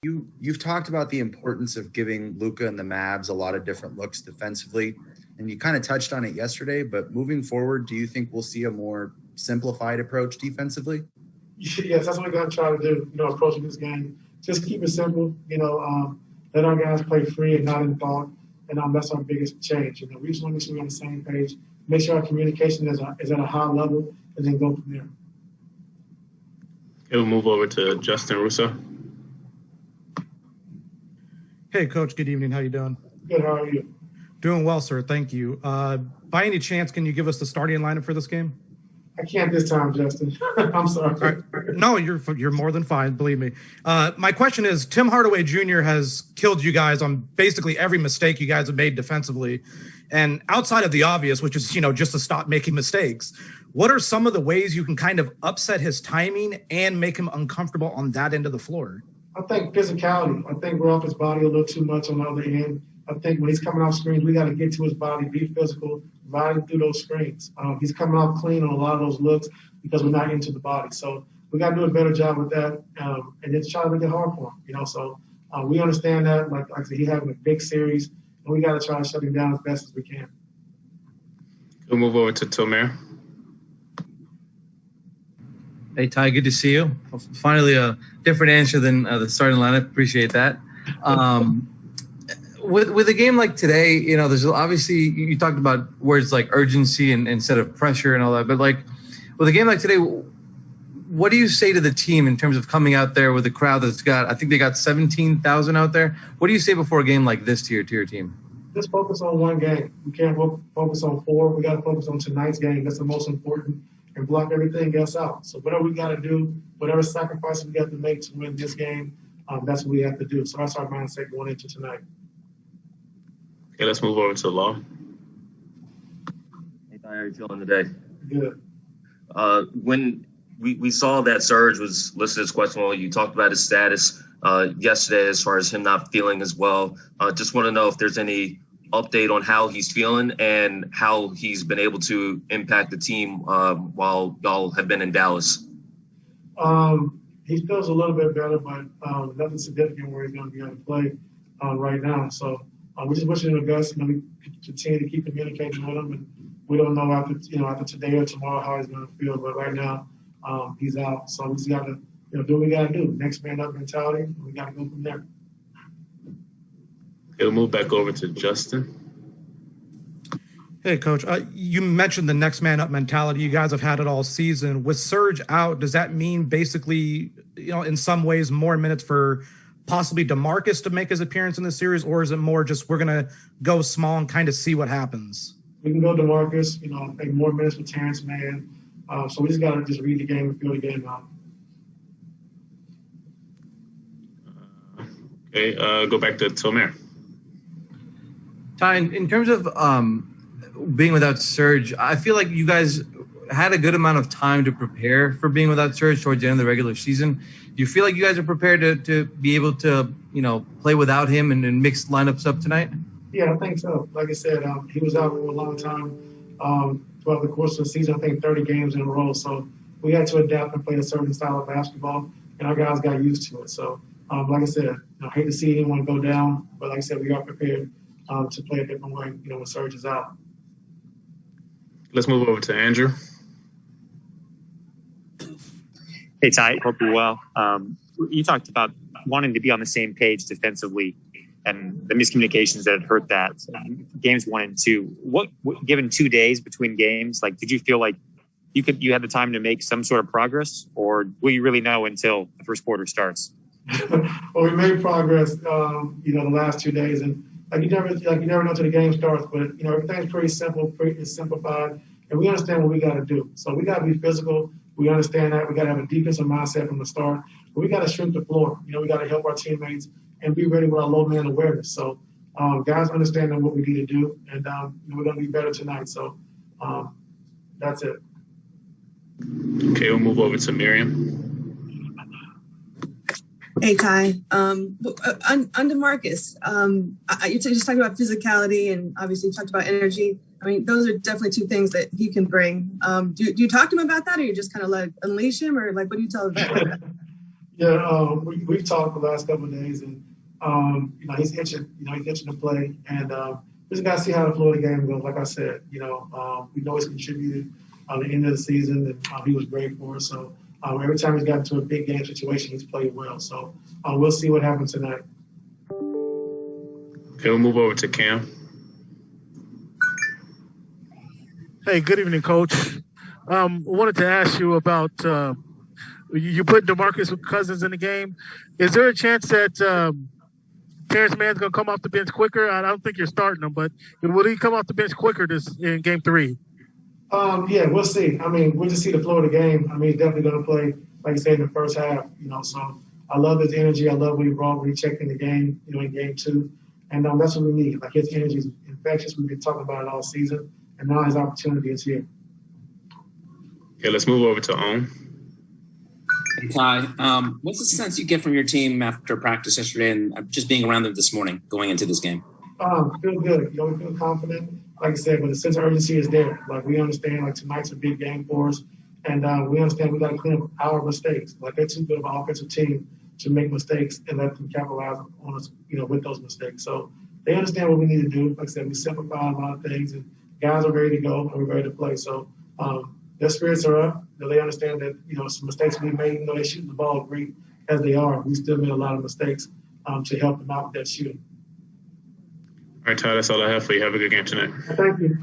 You've talked about the importance of giving Luka and the Mavs a lot of different looks defensively, and you kind of touched on it yesterday. But moving forward, do you think we'll see a more simplified approach defensively? Yes, that's what we're going to try to do, approaching this game. Just keep it simple, let our guys play free and not in thought, and that's our biggest change. We just want to make sure we're on the same page, make sure our communication is at a high level, and then go from there. We'll move over to Justin Russo. Hey, Coach. Good evening. How you doing? Good. How are you? Doing well, sir. Thank you. By any chance, can you give us the starting lineup for this game? I can't this time, Justin. I'm sorry. Right. No, you're more than fine. Believe me. My question is, Tim Hardaway Jr. has killed you guys on basically every mistake you guys have made defensively. And outside of the obvious, which is, just to stop making mistakes, what are some of the ways you can kind of upset his timing and make him uncomfortable on that end of the floor? I think physicality. I think we're off his body a little too much on the other end. I think when he's coming off screens, we got to get to his body, be physical, riding through those screens. He's coming off clean on a lot of those looks because we're not into the body. So we got to do a better job with that, and it's trying to make it hard for him. So we understand that. Like I said, he's having a big series, and we got to try to shut him down as best as we can. We'll move over to Tomer. Hey, Ty, good to see you. Finally, a different answer than the starting lineup. Appreciate that. With a game like today, there's obviously, you talked about words like urgency and instead of pressure and all that. But with a game like today, what do you say to the team in terms of coming out there with a crowd that's I think they got 17,000 out there. What do you say before a game like this to your team? Just focus on one game. We can't focus on four. We got to focus on tonight's game. That's the most important. And block everything else out. So whatever we got to do, whatever sacrifices we got to make to win this game, that's what we have to do. So that's our mindset going into tonight. Okay, let's move over to Law. Hey, how are you feeling today? Good. When we saw that Serge was listed as questionable, you talked about his status yesterday as far as him not feeling as well. Just want to know if there's any update on how he's feeling and how he's been able to impact the team while y'all have been in Dallas. He feels a little bit better, but nothing significant where he's going to be able to play right now. So we're just wishing him the best. We continue to keep communicating with him, and we don't know after today or tomorrow how he's going to feel. But right now, he's out. So we just got to do what we got to do. Next man up mentality, and we got to go from there. We'll move back over to Justin. Hey, Coach. You mentioned the next man up mentality. You guys have had it all season. With Serge out, does that mean basically, in some ways, more minutes for possibly DeMarcus to make his appearance in the series, or is it more just we're going to go small and kind of see what happens? We can go DeMarcus, take more minutes with Terrence Mann. So we just got to just read the game and feel the game out. Okay, go back to Tomer. Ty, in terms of being without Serge, I feel like you guys had a good amount of time to prepare for being without Serge towards the end of the regular season. Do you feel like you guys are prepared to be able to, play without him and mix lineups up tonight? Yeah, I think so. Like I said, he was out for a long time throughout the course of the season, I think 30 games in a row. So we had to adapt and play a certain style of basketball, and our guys got used to it. So, like I said, I hate to see anyone go down, but like I said, we are prepared to play a different way, when Serge is out. Let's move over to Andrew. Hey, Ty, hope you're well. You talked about wanting to be on the same page defensively and the miscommunications that hurt that. Games 1 and 2. What given 2 days between games, did you feel like you had the time to make some sort of progress, or will you really know until the first quarter starts? Well, we made progress, the last 2 days, and you never know until the game starts. But everything's pretty simple, pretty simplified, and we understand what we got to do. So we got to be physical. We understand that we got to have a defensive mindset from the start. But we got to shrink the floor. We got to help our teammates and be ready with our low man awareness. So guys understand what we need to do, and we're going to be better tonight. So that's it. Okay, we'll move over to Miriam. Hey, Ty. On DeMarcus, you just talked about physicality and obviously you talked about energy. I mean, those are definitely two things that he can bring. Do you talk to him about that, or you just kind of unleash him, or what do you tell him about that? Yeah, we've talked the last couple of days, and he's itching. He's itching to play, and we just got to see how the flow of the game goes. Like I said, we know he's contributed at the end of the season, and he was great for us. So every time he's got into a big game situation, he's played well. So we'll see what happens tonight. Okay, we'll move over to Cam. Hey, good evening, Coach. I wanted to ask you about you put DeMarcus Cousins in the game. Is there a chance that Terrence Mann's going to come off the bench quicker? I don't think you're starting him, but will he come off the bench quicker in Game 3? Yeah, we'll see. I mean, we'll just see the flow of the game. I mean, he's definitely going to play, like I said, in the first half. So I love his energy. I love what he brought when he checked in the game. In Game 2, and that's what we need. Like, his energy is infectious. We've been talking about it all season, and now his opportunity is here. Okay, let's move over to Ohm. Hey, Ty, what's the sense you get from your team after practice yesterday and just being around them this morning going into this game? Feel good. We feel confident. Like I said, but the sense of urgency is there. Like, we understand, like, tonight's a big game for us, and we understand we got to clean up our mistakes. Like, they're too good of an offensive team to make mistakes and let them capitalize on us, with those mistakes. So they understand what we need to do. Like I said, we simplify a lot of things, and guys are ready to go, and we're ready to play. So their spirits are up. They understand that, some mistakes we made, they shoot the ball great as they are. We still made a lot of mistakes to help them out with that shooting. All right, Ty, that's all I have for you. Have a good game tonight. Thank you.